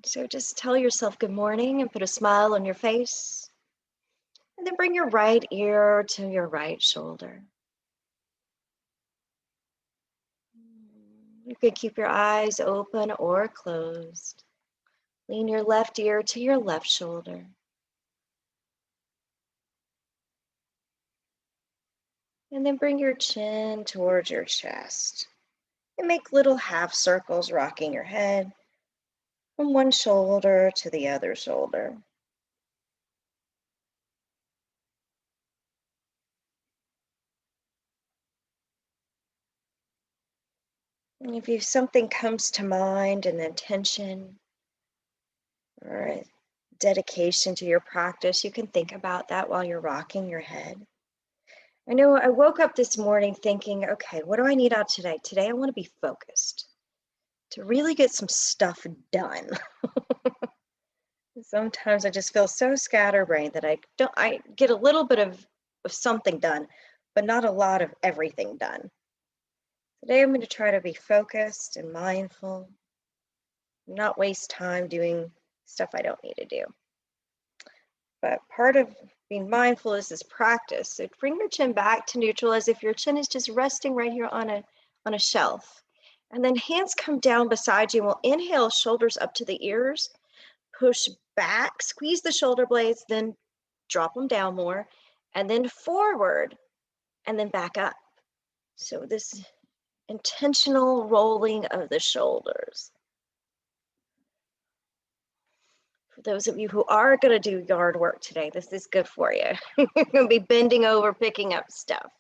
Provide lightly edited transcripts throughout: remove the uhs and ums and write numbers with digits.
So just tell yourself good morning and put a smile on your face. And then bring your right ear to your right shoulder. You could keep your eyes open or closed. Lean your left ear to your left shoulder. And then bring your chin towards your chest. And make little half circles rocking your head from one shoulder to the other shoulder. And if something comes to mind, an intention or a dedication to your practice, you can think about that while you're rocking your head. I know I woke up this morning thinking, okay, what do I need out today? Today I want to be focused, to really get some stuff done. Sometimes I just feel so scatterbrained that I get a little bit of something done, but not a lot of everything done. Today I'm going to try to be focused and mindful, not waste time doing stuff I don't need to do. But part of being mindful is this practice. So bring your chin back to neutral as if your chin is just resting right here on a shelf. And then hands come down beside you. We'll inhale, shoulders up to the ears. Push back, squeeze the shoulder blades, then drop them down more. And then forward, and then back up. So this intentional rolling of the shoulders. For those of you who are going to do yard work today, this is good for you. You're going to be bending over, picking up stuff.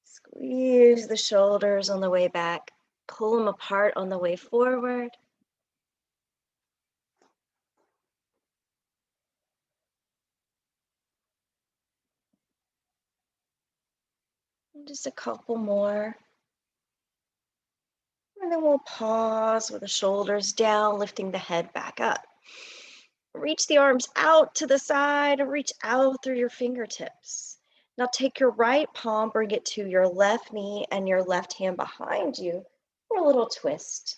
Squeeze the shoulders on the way back. Pull them apart on the way forward. And just a couple more. And then we'll pause with the shoulders down, lifting the head back up. Reach the arms out to the side, reach out through your fingertips. Now take your right palm, bring it to your left knee and your left hand behind you for a little twist.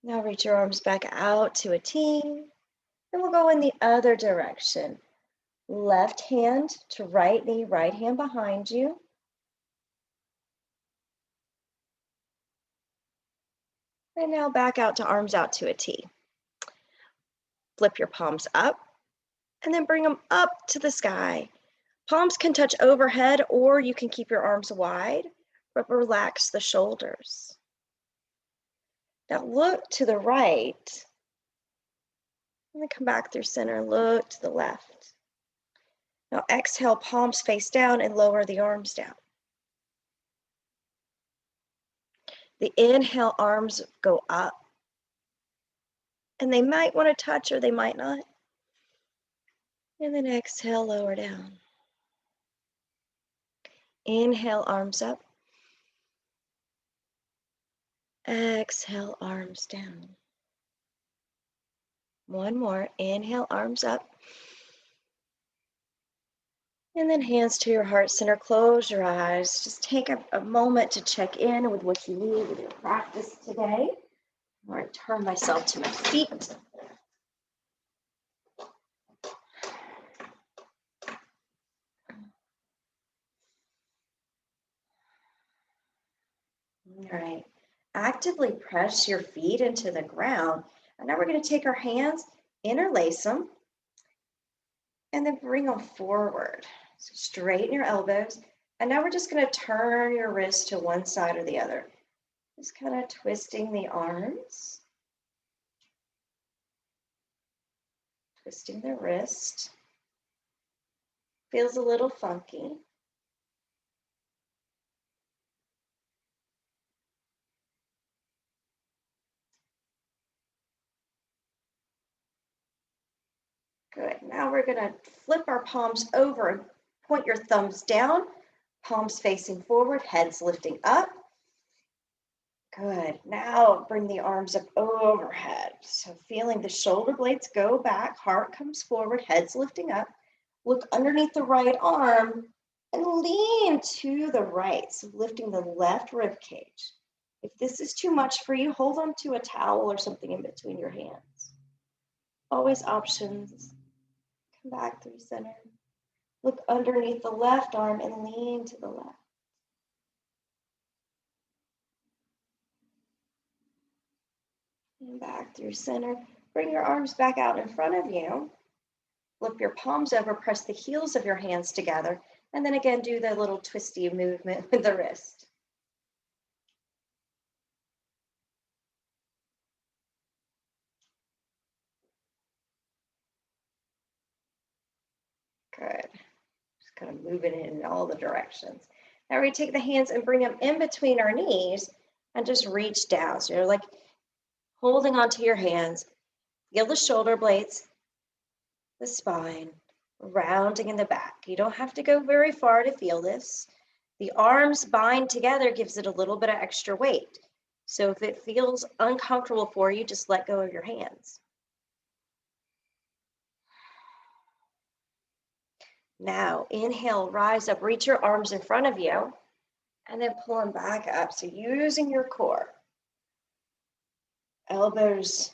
Now reach your arms back out to a T. Then we'll go in the other direction. Left hand to right knee, right hand behind you. And now back out to arms out to a T. Flip your palms up and then bring them up to the sky. Palms can touch overhead or you can keep your arms wide, but relax the shoulders. Now look to the right and then come back through center, look to the left. Now exhale, palms face down and lower the arms down. The inhale, arms go up. And they might want to touch or they might not. And then exhale, lower down. Inhale, arms up. Exhale, arms down. One more. Inhale, arms up. And then hands to your heart center. Close your eyes. Just take a moment to check in with what you need with your practice today. I'm going to turn myself to my feet. All right. Actively press your feet into the ground. And now we're going to take our hands, interlace them, and then bring them forward. So straighten your elbows. And now we're just going to turn your wrist to one side or the other. Just kind of twisting the arms. Twisting the wrist. Feels a little funky. Good. Now we're going to flip our palms over and point your thumbs down, palms facing forward, heads lifting up. Good. Now bring the arms up overhead. So feeling the shoulder blades go back, heart comes forward, head's lifting up. Look underneath the right arm and lean to the right. So lifting the left rib cage. If this is too much for you, hold on to a towel or something in between your hands. Always options. Come back through center. Look underneath the left arm and lean to the left. And back through center. Bring your arms back out in front of you. Flip your palms over, press the heels of your hands together, and then again do the little twisty movement with the wrist. Good. Just kind of moving it in all the directions. Now we take the hands and bring them in between our knees and just reach down. So you're like holding onto your hands. Feel the shoulder blades, the spine, rounding in the back. You don't have to go very far to feel this. The arms bind together gives it a little bit of extra weight. So if it feels uncomfortable for you, just let go of your hands. Now, inhale, rise up, reach your arms in front of you, and then pull them back up. So using your core. Elbows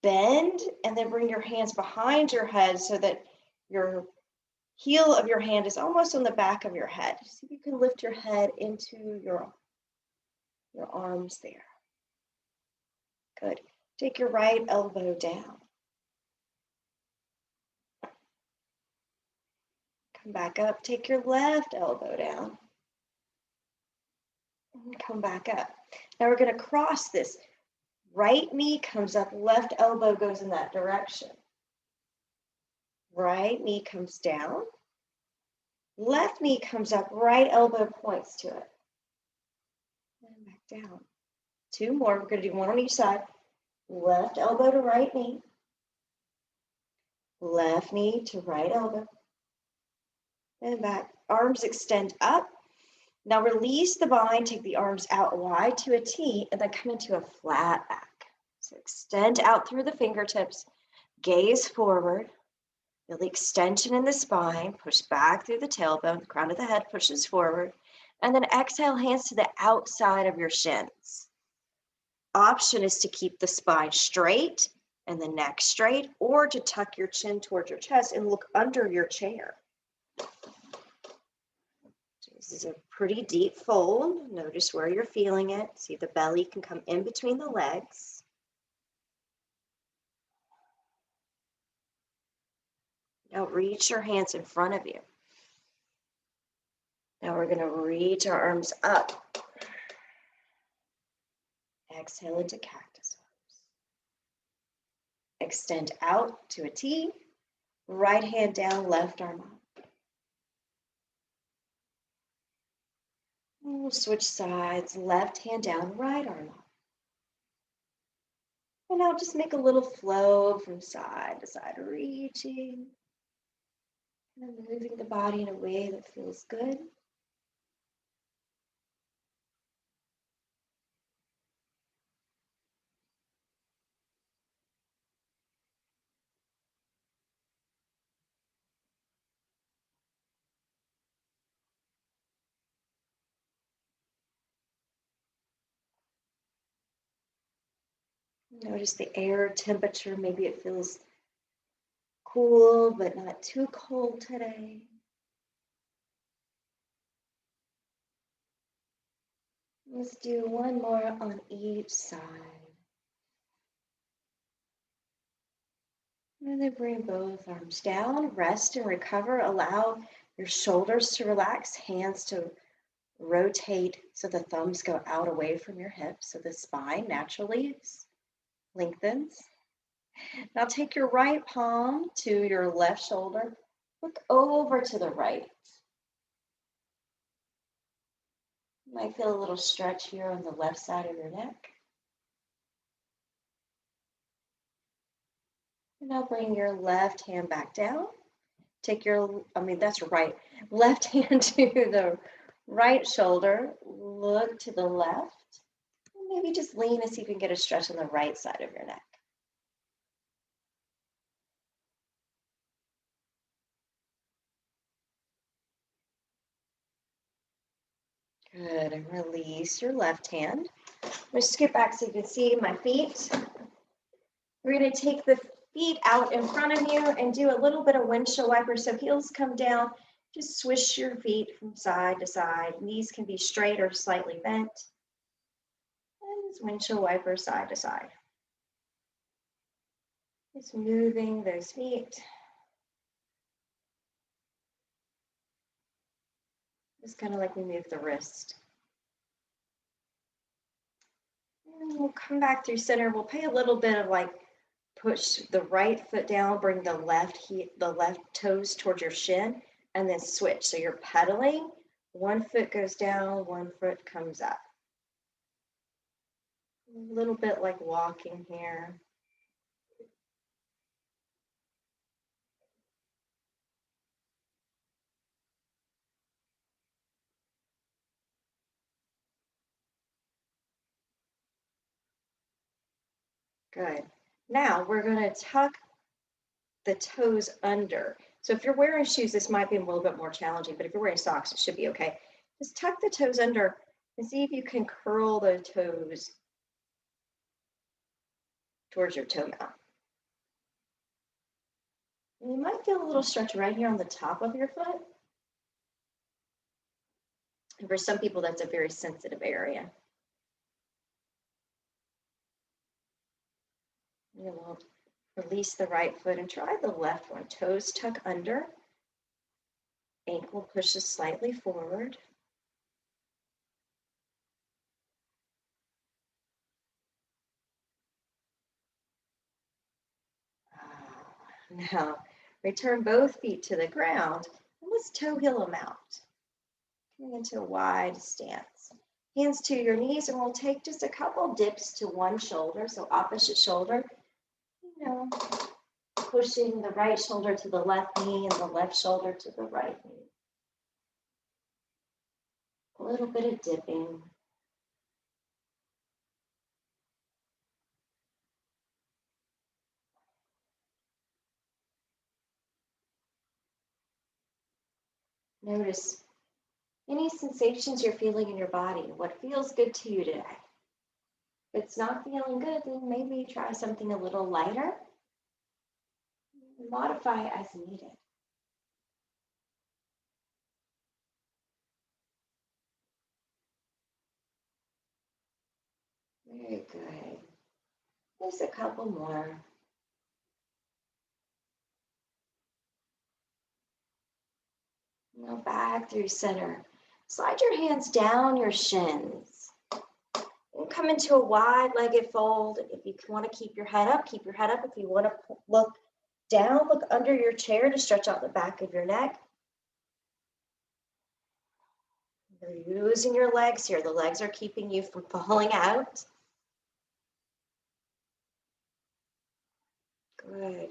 bend, and then bring your hands behind your head so that your heel of your hand is almost on the back of your head. See if you can lift your head into your arms there. Good. Take your right elbow down. Come back up. Take your left elbow down. And come back up. Now we're going to cross this. Right knee comes up, left elbow goes in that direction. Right knee comes down. Left knee comes up, right elbow points to it. And back down. Two more. We're going to do one on each side. Left elbow to right knee. Left knee to right elbow. And back. Arms extend up. Now release the bind, take the arms out wide to a T, and then come into a flat back. So extend out through the fingertips, gaze forward. Feel the extension in the spine, push back through the tailbone, the crown of the head pushes forward, and then exhale, hands to the outside of your shins. Option is to keep the spine straight and the neck straight, or to tuck your chin towards your chest and look under your chair. This is a pretty deep fold. Notice where you're feeling it. See if the belly can come in between the legs. Now reach your hands in front of you. Now we're going to reach our arms up. Exhale into cactus arms. Extend out to a T. Right hand down, left arm up. We'll switch sides, left hand down, right arm up. And now just make a little flow from side to side, reaching and moving the body in a way that feels good. Notice the air temperature. Maybe it feels cool, but not too cold today. Let's do one more on each side. And then bring both arms down, rest and recover. Allow your shoulders to relax, hands to rotate so the thumbs go out away from your hips, so the spine naturally lengthens. Now take your right palm to your left shoulder. Look over to the right. You might feel a little stretch here on the left side of your neck. And now bring your left hand back down. Take your, that's right, left hand to the right shoulder. Look to the left. And Maybe just lean and see if you can get a stretch on the right side of your neck. Good, and release your left hand. I'm going to scoot back so you can see my feet. We're going to take the feet out in front of you and do a little bit of windshield wiper. So heels come down, just swish your feet from side to side. Knees can be straight or slightly bent. And just windshield wiper side to side. Just moving those feet. Just kind of like we move the wrist. And we'll come back through center. We'll pay a little bit of like push the right foot down, bring the left toes towards your shin, and then switch. So you're pedaling, one foot goes down, one foot comes up. A little bit like walking here. Good. Now we're going to tuck the toes under. So if you're wearing shoes, this might be a little bit more challenging, but if you're wearing socks, it should be okay. Just tuck the toes under and see if you can curl the toes towards your toe mount. And you might feel a little stretch right here on the top of your foot. And for some people, that's a very sensitive area. And we'll release the right foot and try the left one. Toes tuck under. Ankle pushes slightly forward. Now, return both feet to the ground and let's toe heel them out. Coming into a wide stance. Hands to your knees, and we'll take just a couple dips to one shoulder, so opposite shoulder. Pushing the right shoulder to the left knee and the left shoulder to the right knee. A little bit of dipping. Notice any sensations you're feeling in your body. What feels good to you today? If it's not feeling good, then maybe try something a little lighter. Modify as needed. Very good. Just a couple more. Now back through center. Slide your hands down your shins. And come into a wide-legged fold. If you want to keep your head up, keep your head up. If you want to look down, look under your chair to stretch out the back of your neck. You're using your legs here. The legs are keeping you from falling out. Good.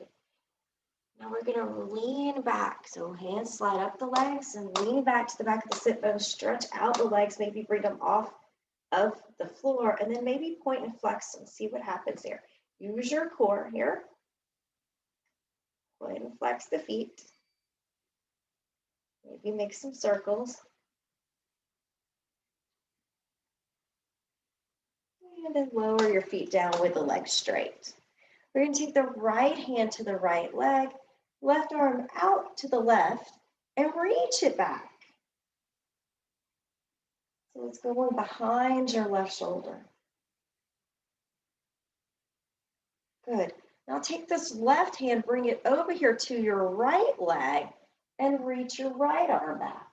Now we're going to lean back. So hands slide up the legs and lean back to the back of the sit bone. Stretch out the legs, maybe bring them off of the floor, and then maybe point and flex and see what happens here. Use your core here. Point and flex the feet. Maybe make some circles. And then lower your feet down with the legs straight. We're going to take the right hand to the right leg, left arm out to the left, and reach it back. So it's going behind your left shoulder. Good. Now take this left hand, bring it over here to your right leg, and reach your right arm back.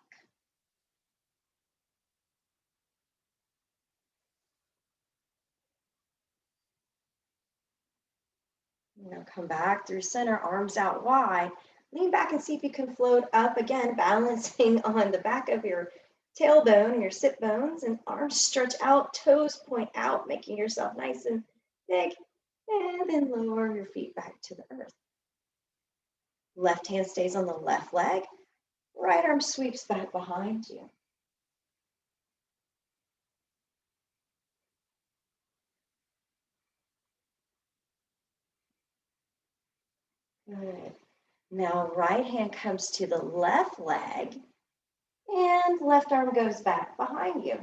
Now come back through center, arms out wide. Lean back and see if you can float up again, balancing on the back of your tailbone and your sit bones, and arms stretch out, toes point out, making yourself nice and big, and then lower your feet back to the earth. Left hand stays on the left leg, right arm sweeps back behind you. Good. Now right hand comes to the left leg and left arm goes back behind you.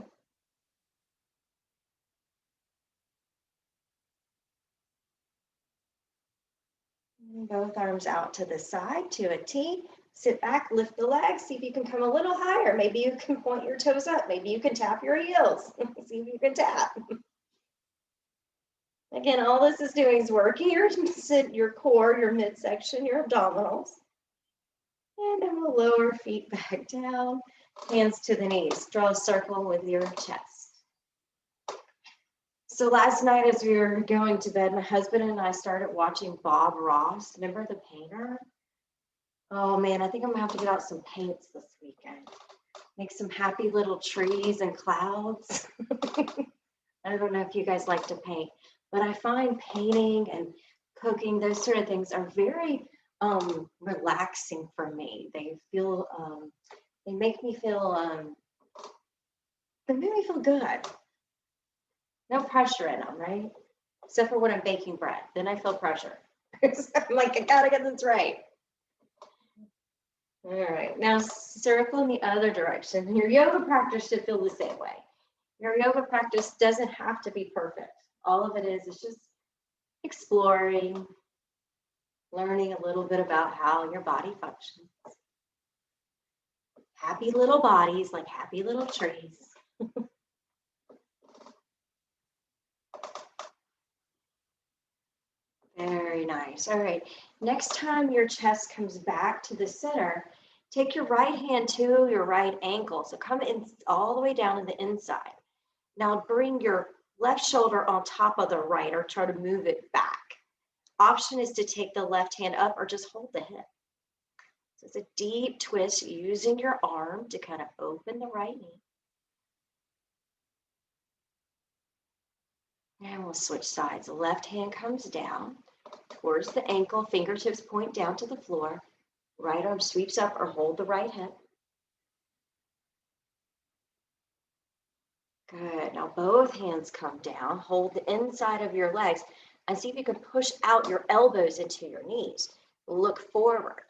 Both arms out to the side to a T. Sit back, lift the legs, see if you can come a little higher. Maybe you can point your toes up. Maybe you can tap your heels. See if you can tap. Again, all this is doing is working your core, your midsection, your abdominals. And then we'll lower feet back down, hands to the knees. Draw a circle with your chest. So last night as we were going to bed, my husband and I started watching Bob Ross. Remember the painter? Oh man, I think I'm gonna have to get out some paints this weekend. Make some happy little trees and clouds. I don't know if you guys like to paint, but I find painting and cooking, those sort of things are very relaxing for me. They make me feel good. No pressure in them, right? Except for when I'm baking bread, then I feel pressure. I'm like, I gotta get this right. All right, now circle in the other direction. Your yoga practice should feel the same way. Your yoga practice doesn't have to be perfect. All of it is just exploring, learning a little bit about how your body functions. Happy little bodies like happy little trees. Very nice. All right, next time your chest comes back to the center, take your right hand to your right ankle. So come in all the way down to the inside. Now bring your left shoulder on top of the right or try to move it back. Option is to take the left hand up or just hold the hip. So it's a deep twist using your arm to kind of open the right knee. And we'll switch sides. The left hand comes down towards the ankle, fingertips point down to the floor. Right arm sweeps up or hold the right hip. Good. Now both hands come down. Hold the inside of your legs and see if you can push out your elbows into your knees. Look forward.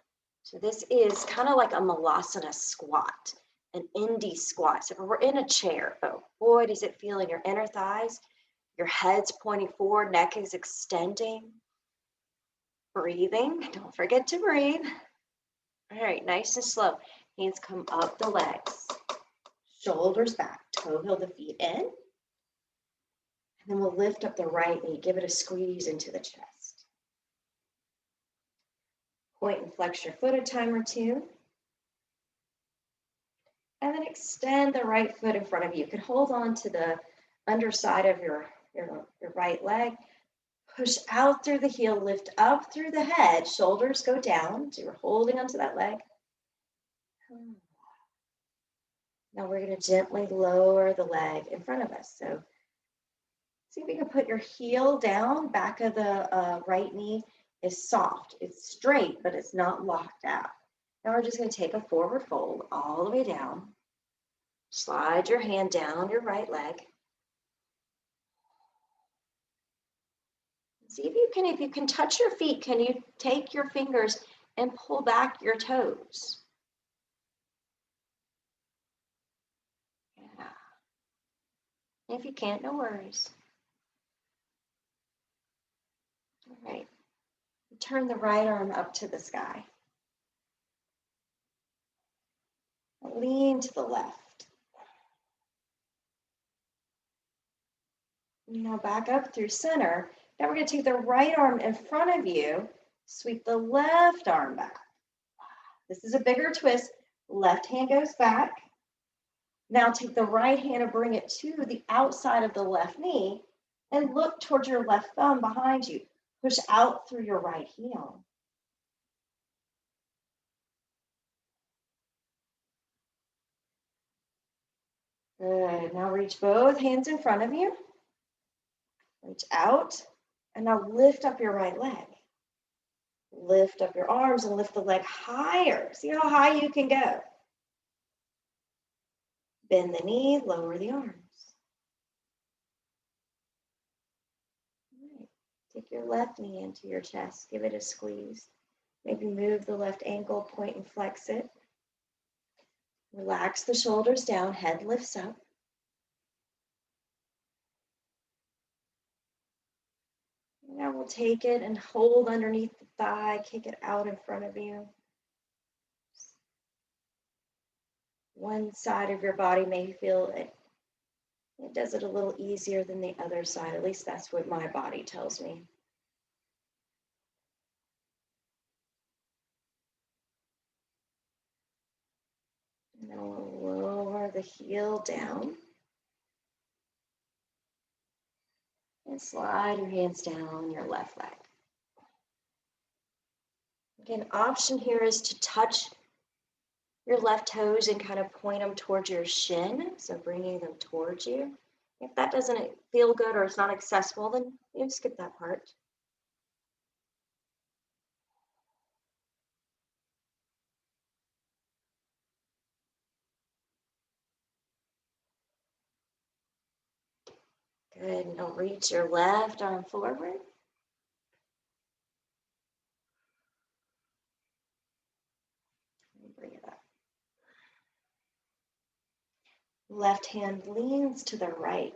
So this is kind of like a malasana squat, an indie squat. So we're in a chair, but boy, does it feel in your inner thighs. Your head's pointing forward, neck is extending. Breathing. Don't forget to breathe. All right, nice and slow. Hands come up the legs. Shoulders back, toe heel the feet in. And then we'll lift up the right knee, give it a squeeze into the chest. Point and flex your foot a time or two. And then extend the right foot in front of you. You can hold on to the underside of your right leg. Push out through the heel, lift up through the head, shoulders go down. So you're holding onto that leg. Now we're going to gently lower the leg in front of us. So see if you can put your heel down. Back of the right knee is soft. It's straight, but it's not locked out. Now we're just going to take a forward fold all the way down. Slide your hand down your right leg. See if you can touch your feet, can you take your fingers and pull back your toes? Yeah. If you can't, no worries. All right. Turn the right arm up to the sky. Lean to the left. Now back up through center. Now we're going to take the right arm in front of you, sweep the left arm back. This is a bigger twist. Left hand goes back. Now take the right hand and bring it to the outside of the left knee and look towards your left thumb behind you. Push out through your right heel. Good. Now reach both hands in front of you. Reach out. And now lift up your right leg. Lift up your arms and lift the leg higher. See how high you can go. Bend the knee, lower the arms. All right. Take your left knee into your chest. Give it a squeeze. Maybe move the left ankle, point and flex it. Relax the shoulders down, head lifts up. Now we'll take it and hold underneath the thigh, kick it out in front of you. One side of your body may feel it does it a little easier than the other side. At least that's what my body tells me. And then we'll lower the heel down. And slide your hands down your left leg. Again, option here is to touch your left toes and kind of point them towards your shin, so bringing them towards you. If that doesn't feel good or it's not accessible, then you skip that part. Good, now reach your left arm forward. Bring it up. Left hand leans to the right.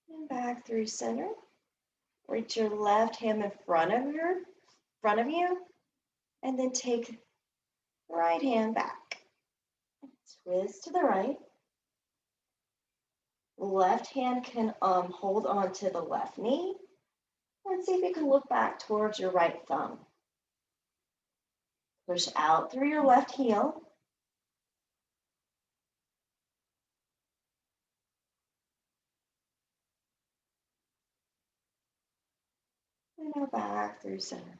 And back through center. Reach your left hand in front of you, and then take the right hand back. Twist to the right. Left hand can hold on to the left knee. Let's see if you can look back towards your right thumb. Push out through your left heel. And now back through center.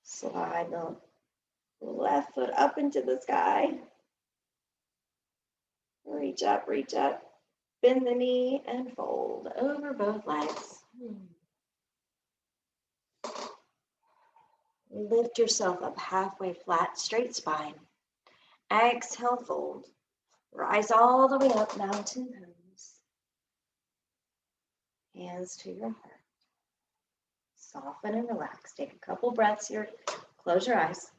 Slide the left foot up into the sky. Reach up, bend the knee and fold over both legs. Lift yourself up halfway flat, straight spine. Exhale, fold. Rise all the way up, mountain pose. Hands to your heart. Soften and relax. Take a couple breaths here. Close your eyes.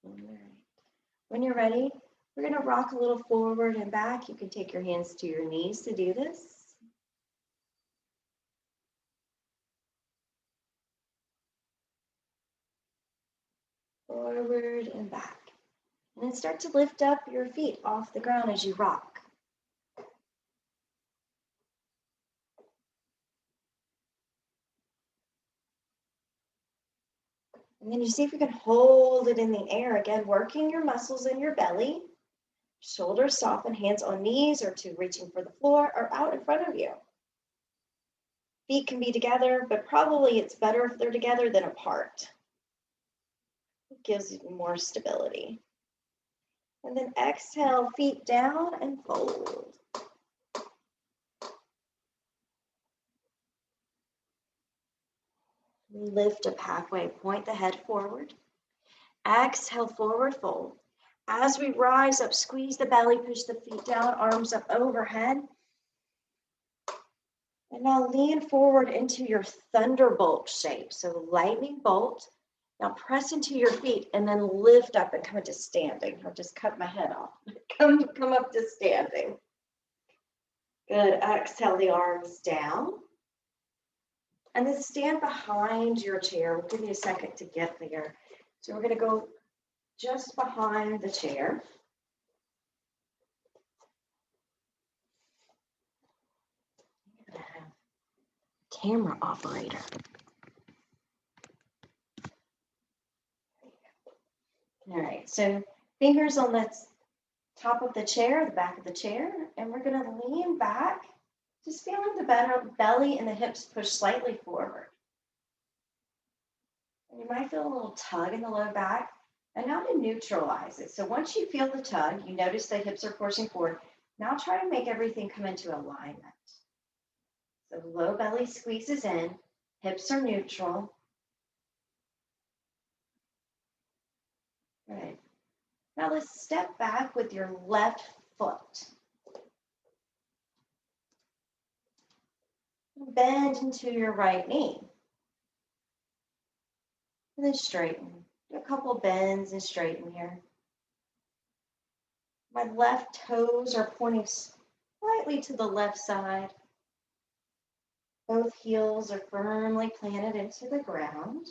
All right. When you're ready, we're going to rock a little forward and back. You can take your hands to your knees to do this. Forward and back. And then start to lift up your feet off the ground as you rock. And then you see if you can hold it in the air. Again, working your muscles in your belly. Shoulders soften, hands on knees or to reaching for the floor or out in front of you. Feet can be together, but probably it's better if they're together than apart. It gives you more stability. And then exhale, feet down and fold. Lift up halfway, point the head forward. Exhale, forward fold. As we rise up, squeeze the belly, push the feet down, arms up overhead. And now lean forward into your thunderbolt shape. So lightning bolt. Now press into your feet and then lift up and come into standing. I'll just cut my head off. Come up to standing. Good. Exhale the arms down. And then stand behind your chair. We'll give you a second to get there. So we're going to go just behind the chair. Camera operator. All right, so fingers on the top of the chair, the back of the chair, and we're going to lean back, just feeling the belly and the hips push slightly forward. And you might feel a little tug in the low back. And now to neutralize it. So once you feel the tug, you notice the hips are pushing forward. Now try to make everything come into alignment. So low belly squeezes in, Hips are neutral. Good. Now let's step back with your left foot. Bend into your right knee. And then straighten. Do a couple bends and straighten here. My left toes are pointing slightly to the left side. Both heels are firmly planted into the ground.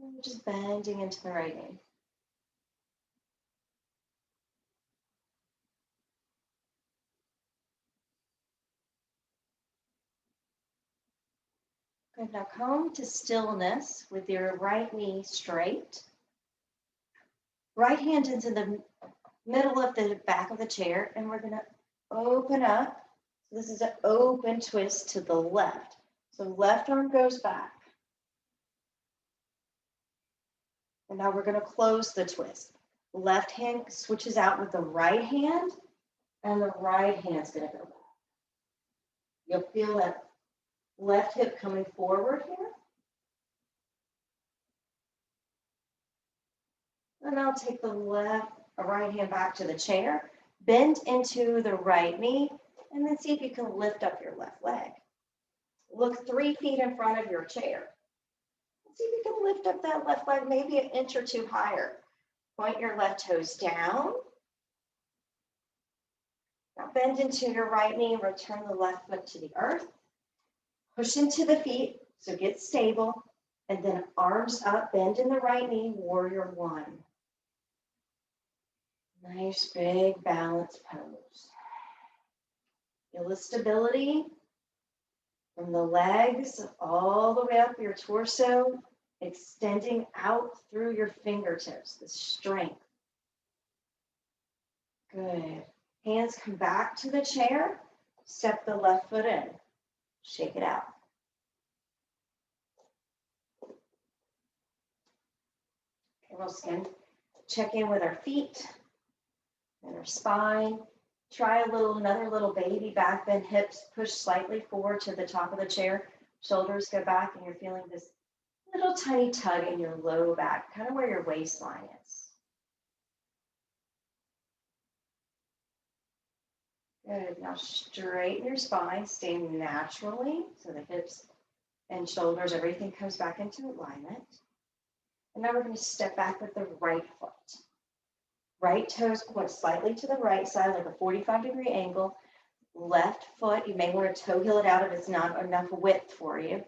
And we're just bending into the right knee. Good. Now come to stillness with your right knee straight. Right hand into the middle of the back of the chair, and we're going to open up. So this is an open twist to the left. So left arm goes back. And now we're going to close the twist. Left hand switches out with the right hand, and the right hand's going to go back. You'll feel that left hip coming forward here. And I'll take the right hand back to the chair, bend into the right knee, and then see if you can lift up your left leg. Look 3 feet in front of your chair. See if you can lift up that left leg, maybe an inch or two higher. Point your left toes down. Now bend into your right knee, return the left foot to the earth. Push into the feet, so get stable. And then arms up, bend in the right knee, warrior one. Nice big balanced pose. Feel the stability from the legs all the way up your torso, extending out through your fingertips, the strength. Good. Hands come back to the chair, step the left foot in, shake it out. Okay, we'll skin, check in with our feet and our spine. Try another little baby back bend, hips push slightly forward to the top of the chair. Shoulders go back, and you're feeling this little tiny tug in your low back, kind of where your waistline is. Good. Now straighten your spine, stay naturally, so the hips and shoulders, everything comes back into alignment. And now we're going to step back with the right foot. Right toes point slightly to the right side, like a 45-degree angle. Left foot, you may want to toe heel it out if it's not enough width for you.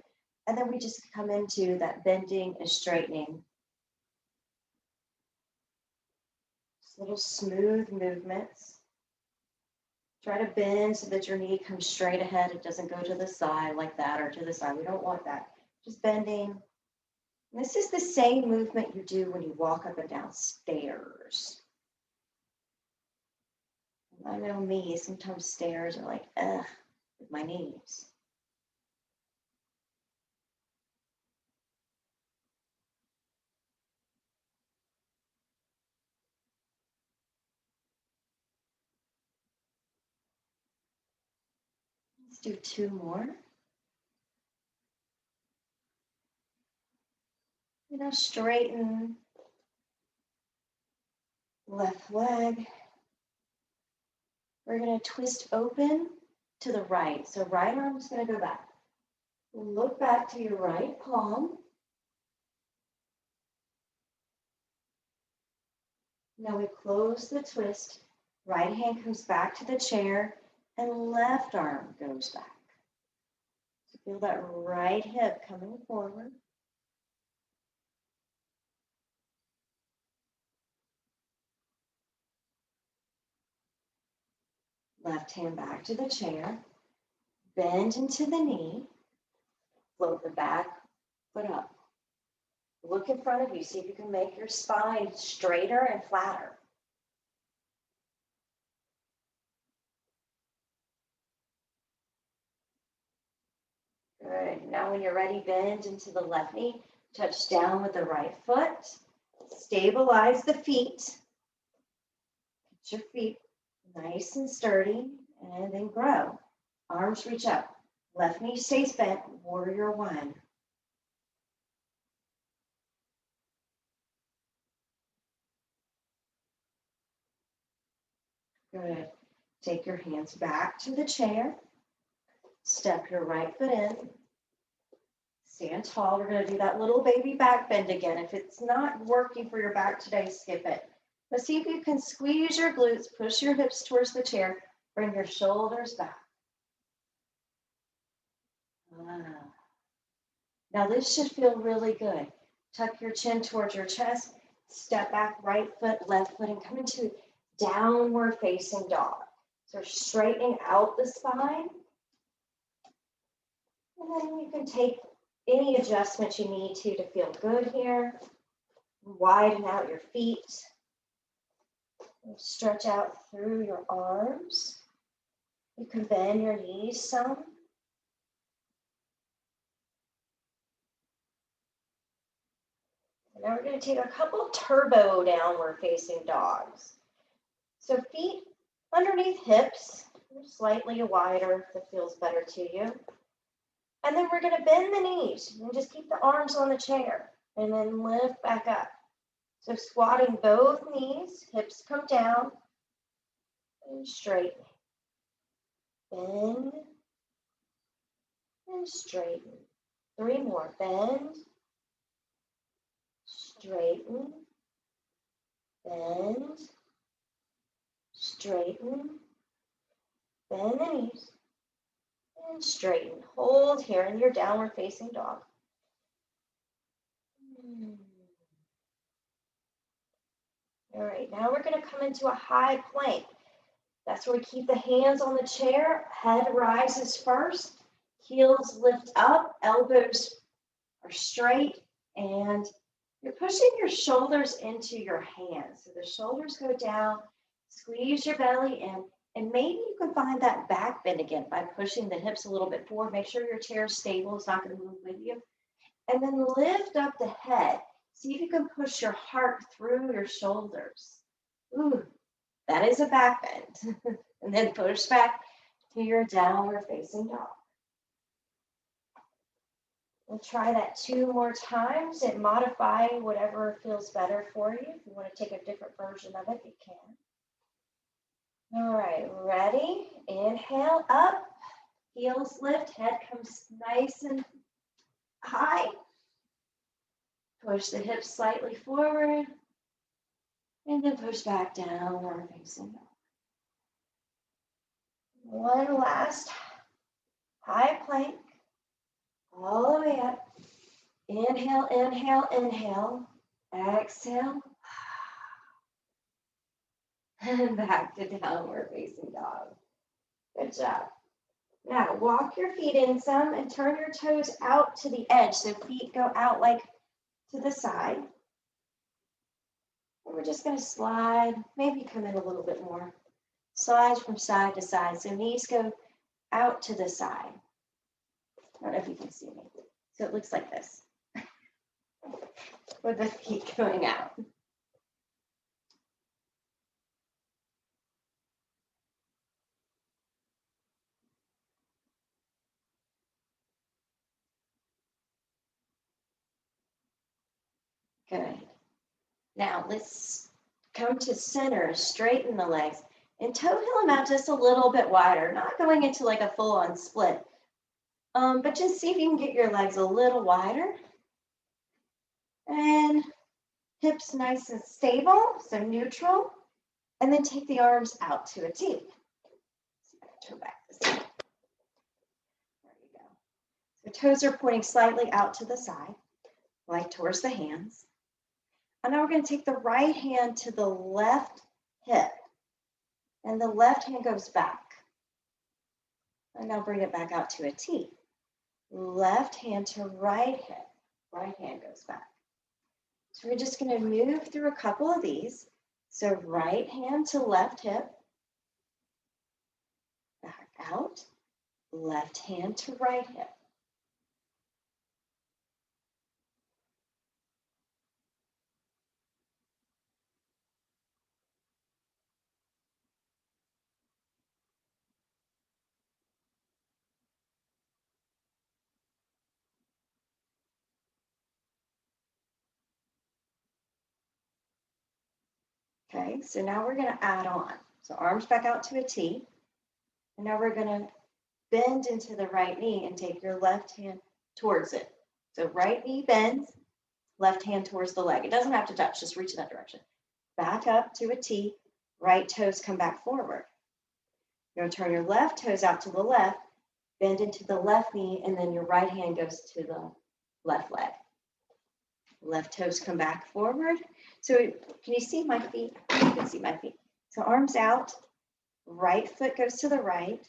And then we just come into that bending and straightening. Just little smooth movements. Try to bend so that your knee comes straight ahead. It doesn't go to the side like that or to the side. We don't want that. Just bending. And this is the same movement you do when you walk up and down stairs. I know me, sometimes stairs are like, ugh, with my knees. Let's do 2 more. Now straighten left leg. We're going to twist open to the right. So right arm is going to go back. Look back to your right palm. Now we close the twist. Right hand comes back to the chair and left arm goes back. So feel that right hip coming forward. Left hand back to the chair. Bend into the knee. Float the back foot up. Look in front of you. See if you can make your spine straighter and flatter. Good. Now when you're ready, bend into the left knee. Touch down with the right foot. Stabilize the feet. Get your feet nice and sturdy, and then grow. Arms reach up. Left knee stays bent, warrior one. Good. Take your hands back to the chair. Step your right foot in. Stand tall. We're going to do that little baby back bend again. If it's not working for your back today, skip it. But see if you can squeeze your glutes, push your hips towards the chair, bring your shoulders back. Now this should feel really good. Tuck your chin towards your chest, step back, right foot, left foot, and come into downward facing dog. So straightening out the spine. And then you can take any adjustments you need to feel good here. Widen out your feet. Stretch out through your arms. You can bend your knees some. And now we're going to take a couple turbo downward facing dogs. So feet underneath hips, slightly wider if it feels better to you. And then we're going to bend the knees and just keep the arms on the chair and then lift back up. So squatting both knees, hips come down and straighten. Bend and straighten. 3 more. Bend, straighten, bend, straighten, bend the knees, and straighten. Hold here in your downward facing dog. All right, now we're going to come into a high plank. That's where we keep the hands on the chair. Head rises first, heels lift up, elbows are straight, and you're pushing your shoulders into your hands. So the shoulders go down, squeeze your belly in, and maybe you can find that back bend again by pushing the hips a little bit forward. Make sure your chair is stable. It's not going to move with you. And then lift up the head. See if you can push your heart through your shoulders. Ooh, that is a back bend. And then push back to your downward facing dog. We'll try that 2 more times and modify whatever feels better for you. If you want to take a different version of it, you can. All right, ready? Inhale up, heels lift, head comes nice and high. Push the hips slightly forward, and then push back downward facing dog. One last high plank, all the way up. Inhale, inhale, inhale. Exhale. And back to downward facing dog. Good job. Now walk your feet in some and turn your toes out to the edge. So feet go out like to the side. And we're just going to slide, maybe come in a little bit more. Slide from side to side. So knees go out to the side. I don't know if you can see me. So it looks like this. With the feet going out. Good. Now let's come to center, straighten the legs, and toe heel them out just a little bit wider, not going into like a full-on split. But just see if you can get your legs a little wider. And hips nice and stable, so neutral. And then take the arms out to a T. Turn back this way. There you go. So toes are pointing slightly out to the side, like towards the hands. And now we're going to take the right hand to the left hip. And the left hand goes back. And now bring it back out to a T. Left hand to right hip. Right hand goes back. So we're just going to move through a couple of these. So right hand to left hip. Back out. Left hand to right hip. Okay, so now we're going to add on. So arms back out to a T. And now we're going to bend into the right knee and take your left hand towards it. So right knee bends, left hand towards the leg. It doesn't have to touch, just reach in that direction. Back up to a T, right toes come back forward. You're going to turn your left toes out to the left, bend into the left knee, and then your right hand goes to the left leg. Left toes come back forward. So can you see my feet? You can see my feet. So arms out, right foot goes to the right,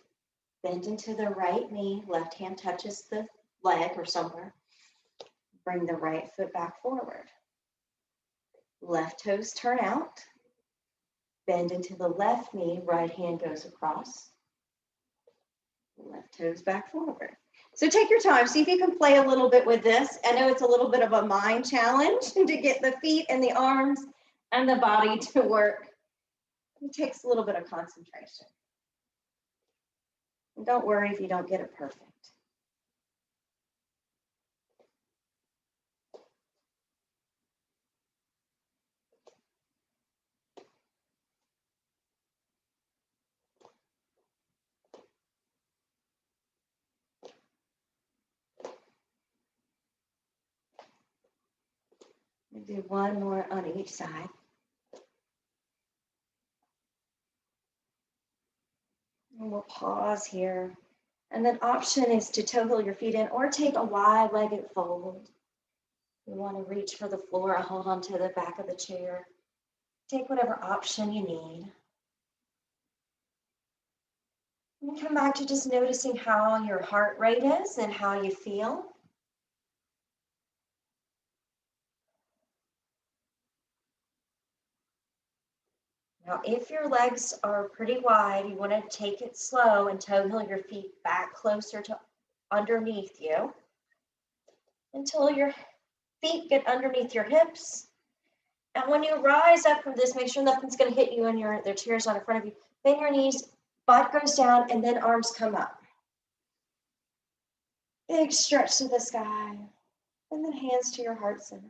bend into the right knee, left hand touches the leg or somewhere. Bring the right foot back forward. Left toes turn out, bend into the left knee, right hand goes across. Left toes back forward. So take your time, see if you can play a little bit with this. I know it's a little bit of a mind challenge to get the feet and the arms and the body to work. It takes a little bit of concentration. And don't worry if you don't get it perfect. We'll do one more on each side. And we'll pause here. And then option is to toe heel your feet in or take a wide-legged fold. You want to reach for the floor or hold onto the back of the chair. Take whatever option you need. And come back to just noticing how your heart rate is and how you feel. Now, if your legs are pretty wide, you want to take it slow and toe heel your feet back closer to underneath you until your feet get underneath your hips. And when you rise up from this, make sure nothing's going to hit you and the chair's not in front of you. Bend your knees, butt goes down, and then arms come up. Big stretch to the sky, and then hands to your heart center.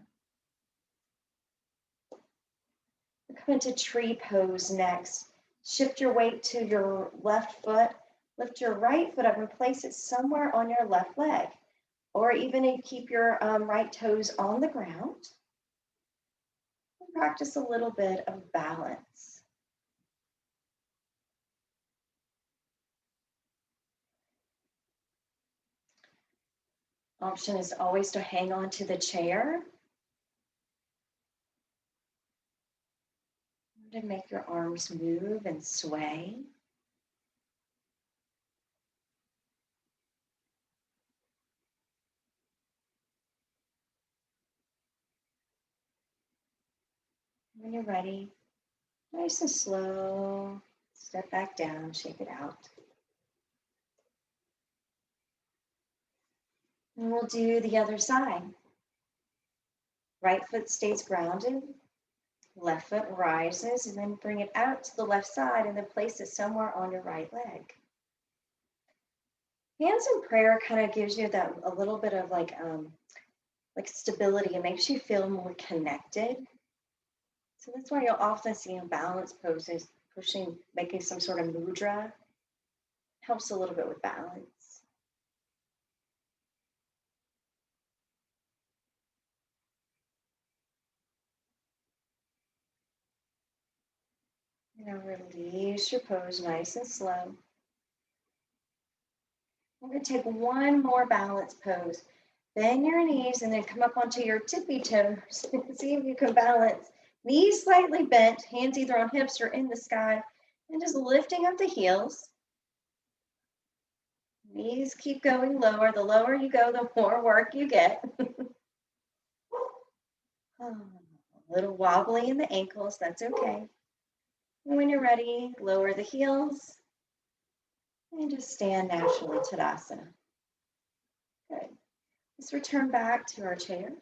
Come into tree pose next. Shift your weight to your left foot. Lift your right foot up and place it somewhere on your left leg. Or even keep your right toes on the ground. And practice a little bit of balance. Option is always to hang on to the chair. To make your arms move and sway. When you're ready, nice and slow, step back down, shake it out. And we'll do the other side. Right foot stays grounded. Left foot rises and then bring it out to the left side and then place it somewhere on your right leg. Hands in prayer kind of gives you that a little bit of like stability and makes you feel more connected. So that's why you'll often see in balance poses, pushing, making some sort of mudra. Helps a little bit with balance. Now release your pose nice and slow. We're going to take one more balance pose. Bend your knees and then come up onto your tippy toes. See if you can balance. Knees slightly bent, hands either on hips or in the sky. And just lifting up the heels. Knees keep going lower. The lower you go, the more work you get. A little wobbly in the ankles, that's okay. And when you're ready, lower the heels and just stand naturally, Tadasana. Good. Let's return back to our chairs.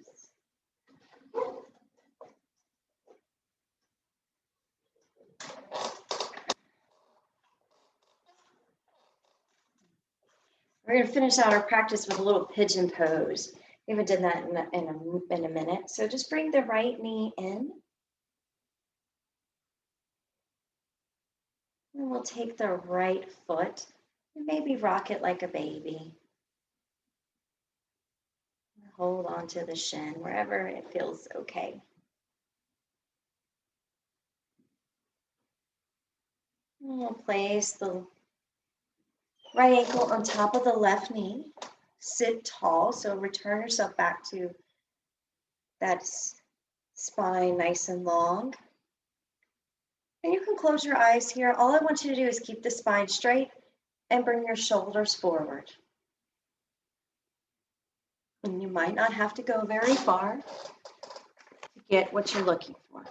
We're going to finish out our practice with a little pigeon pose. We haven't done that in a minute. So just bring the right knee in. And we'll take the right foot and maybe rock it like a baby. Hold on to the shin wherever it feels okay. And we'll place the right ankle on top of the left knee. Sit tall, so return yourself back to that spine nice and long. And you can close your eyes here. All I want you to do is keep the spine straight and bring your shoulders forward. And you might not have to go very far to get what you're looking for.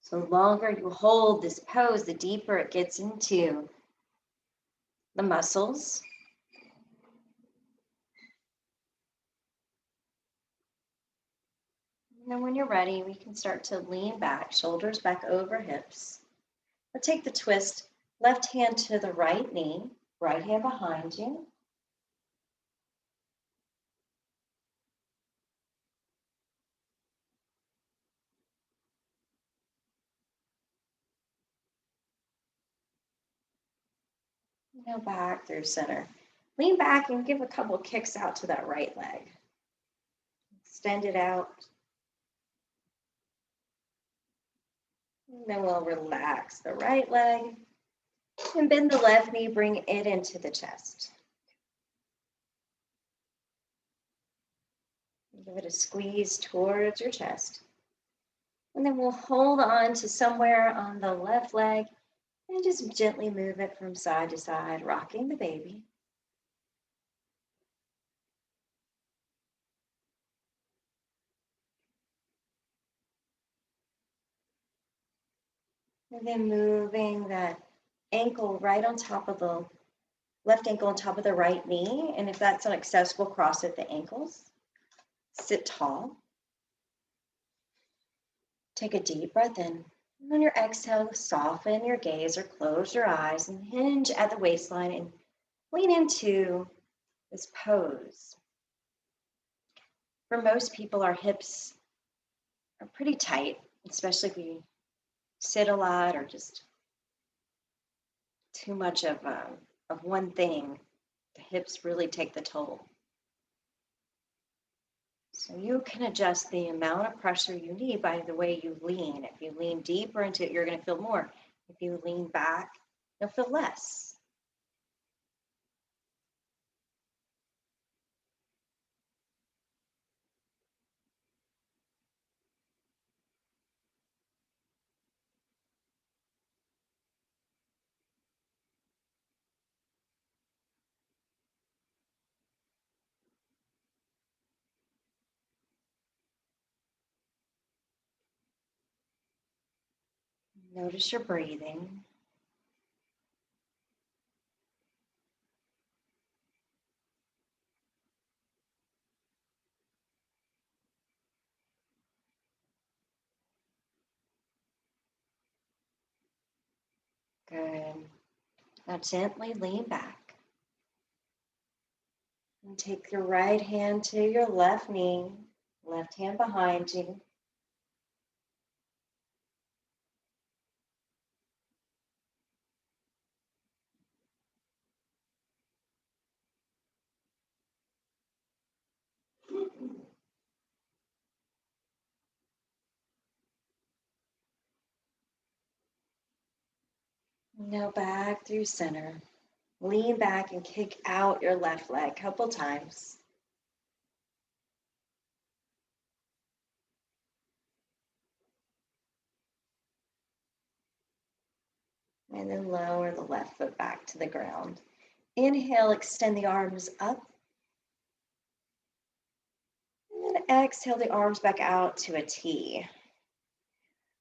So the longer you hold this pose, the deeper it gets into the muscles. And then when you're ready, we can start to lean back, shoulders back over hips. We'll take the twist, left hand to the right knee, right hand behind you. Now back through center. Lean back and give a couple kicks out to that right leg. Extend it out. And then we'll relax the right leg and bend the left knee, bring it into the chest. Give it a squeeze towards your chest. And then we'll hold on to somewhere on the left leg and just gently move it from side to side, rocking the baby. And then moving that ankle right on top of the left ankle on top of the right knee. And if that's inaccessible, cross at the ankles. Sit tall. Take a deep breath in. And on your exhale, soften your gaze or close your eyes and hinge at the waistline and lean into this pose. For most people, our hips are pretty tight, especially if we sit a lot or just too much of one thing. The hips really take the toll. So you can adjust the amount of pressure you need by the way you lean. If you lean deeper into it, you're going to feel more. If you lean back, you'll feel less. Notice your breathing. Good. Now gently lean back. And take your right hand to your left knee, left hand behind you. Now back through center. Lean back and kick out your left leg a couple times. And then lower the left foot back to the ground. Inhale, extend the arms up. And exhale the arms back out to a T.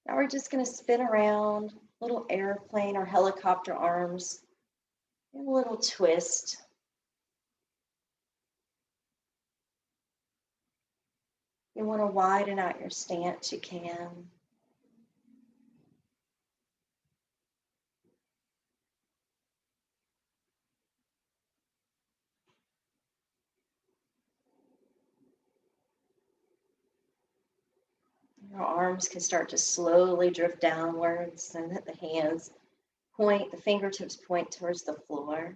Now we're just going to spin around, little airplane or helicopter arms, and a little twist. You want to widen out your stance, you can. Your arms can start to slowly drift downwards and let the hands point, the fingertips point towards the floor.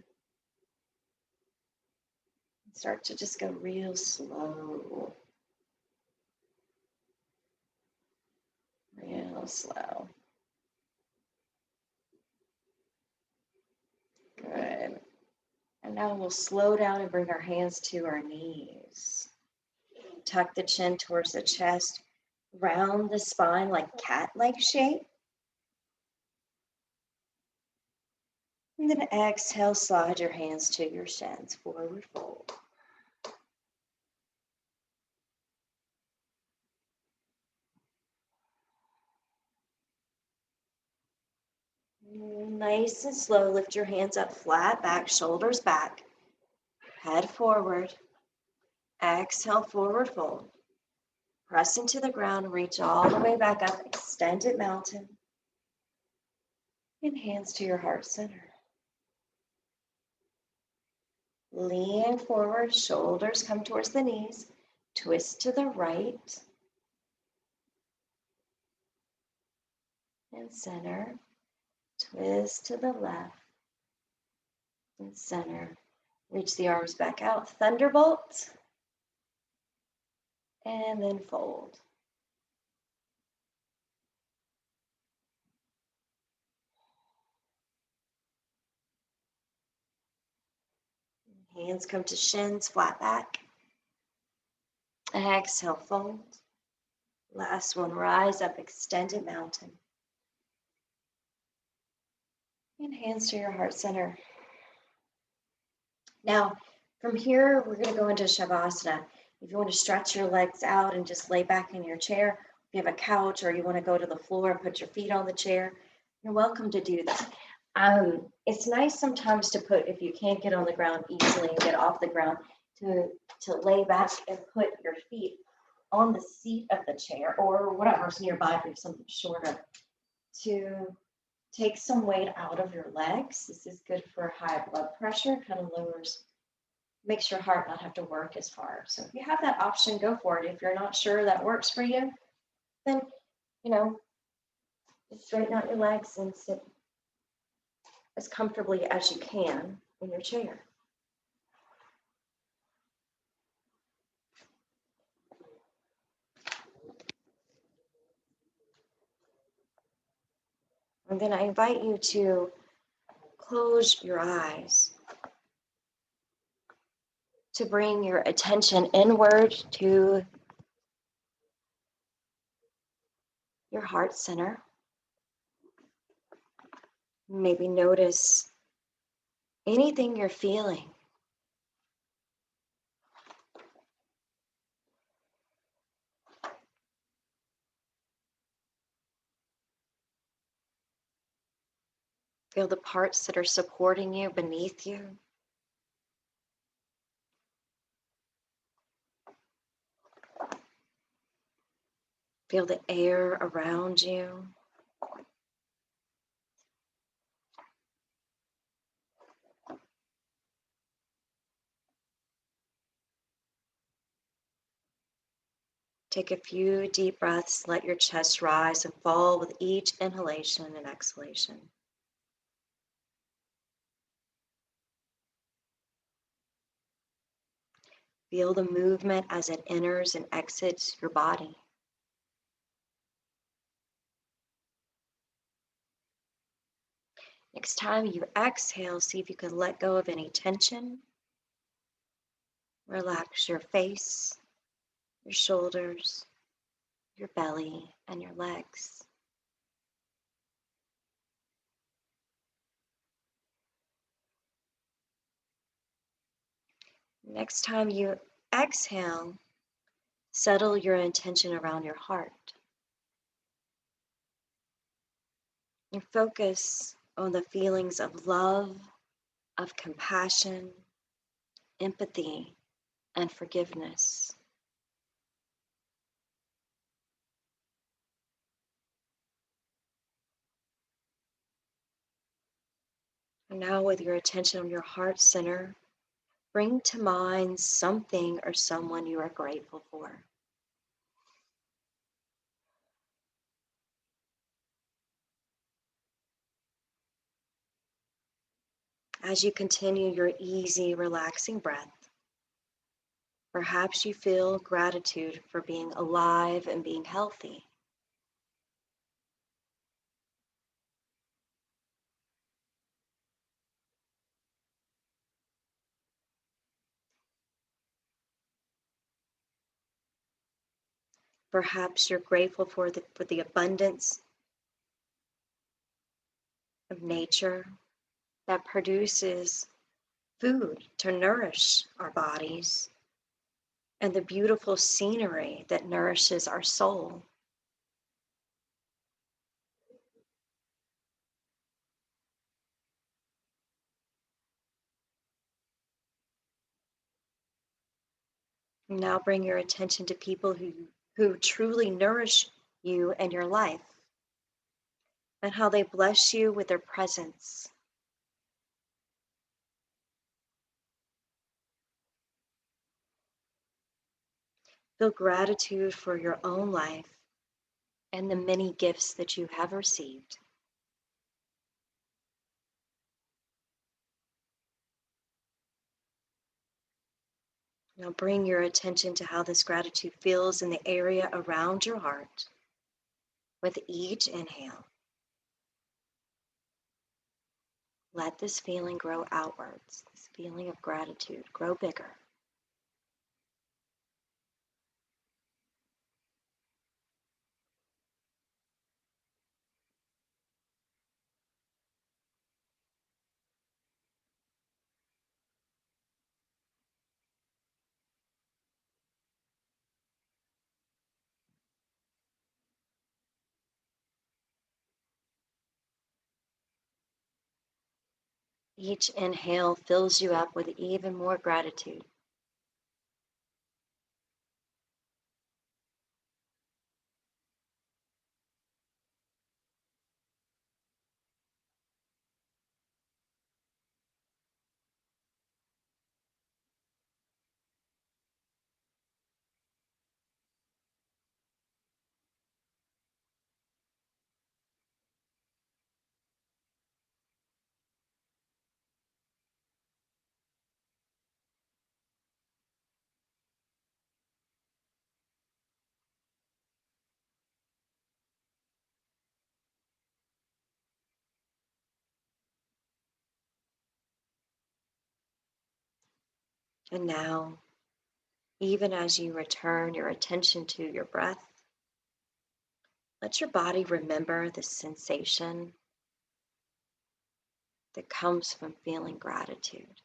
Start to just go real slow. Real slow. Good. And now we'll slow down and bring our hands to our knees. Tuck the chin towards the chest. Round the spine like cat-like shape. And then exhale, slide your hands to your shins, forward fold. Nice and slow, lift your hands up flat back, shoulders back, head forward. Exhale, forward fold. Press into the ground, reach all the way back up, extended mountain. And hands to your heart center. Lean forward, shoulders come towards the knees. Twist to the right. And center. Twist to the left. And center. Reach the arms back out, thunderbolt. And then fold. Hands come to shins, flat back. Exhale, fold. Last one, rise up, extended mountain. And hands to your heart center. Now, from here, we're going to go into Shavasana. If you want to stretch your legs out and just lay back in your chair, if you have a couch or you want to go to the floor and put your feet on the chair, you're welcome to do that. It's nice sometimes to put, if you can't get on the ground easily and get off the ground, to lay back and put your feet on the seat of the chair or whatever's nearby if you have something shorter, to take some weight out of your legs. This is good for high blood pressure, kind of lowers, makes your heart not have to work as hard. So if you have that option, go for it. If you're not sure that works for you, then, just straighten out your legs and sit as comfortably as you can in your chair. And then I invite you to close your eyes, to bring your attention inward to your heart center. Maybe notice anything you're feeling. Feel the parts that are supporting you beneath you. Feel the air around you. Take a few deep breaths, let your chest rise and fall with each inhalation and exhalation. Feel the movement as it enters and exits your body. Next time you exhale, see if you can let go of any tension. Relax your face, your shoulders, your belly, and your legs. Next time you exhale, settle your intention around your heart and focus on the feelings of love, of compassion, empathy, and forgiveness. And now, with your attention on your heart center, bring to mind something or someone you are grateful for. As you continue your easy, relaxing breath, perhaps you feel gratitude for being alive and being healthy. Perhaps you're grateful for the abundance of nature that produces food to nourish our bodies and the beautiful scenery that nourishes our soul. Now bring your attention to people who truly nourish you and your life and how they bless you with their presence. Feel gratitude for your own life and the many gifts that you have received. Now bring your attention to how this gratitude feels in the area around your heart with each inhale. Let this feeling grow outwards, this feeling of gratitude grow bigger. Each inhale fills you up with even more gratitude. And now, even as you return your attention to your breath, let your body remember the sensation that comes from feeling gratitude.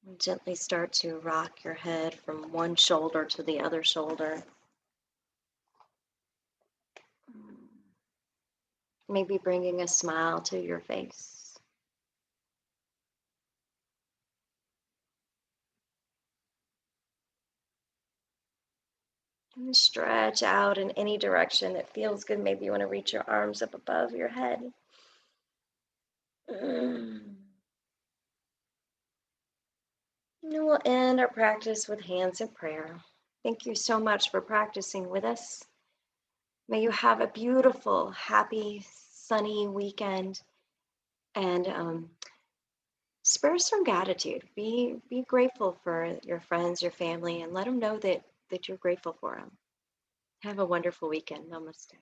And gently start to rock your head from one shoulder to the other shoulder. Maybe bringing a smile to your face. And stretch out in any direction that feels good. Maybe you want to reach your arms up above your head. And we'll end our practice with hands in prayer. Thank you so much for practicing with us. May you have a beautiful, happy, sunny weekend and spare some gratitude. Be grateful for your friends, your family, and let them know that you're grateful for them. Have a wonderful weekend. Namaste.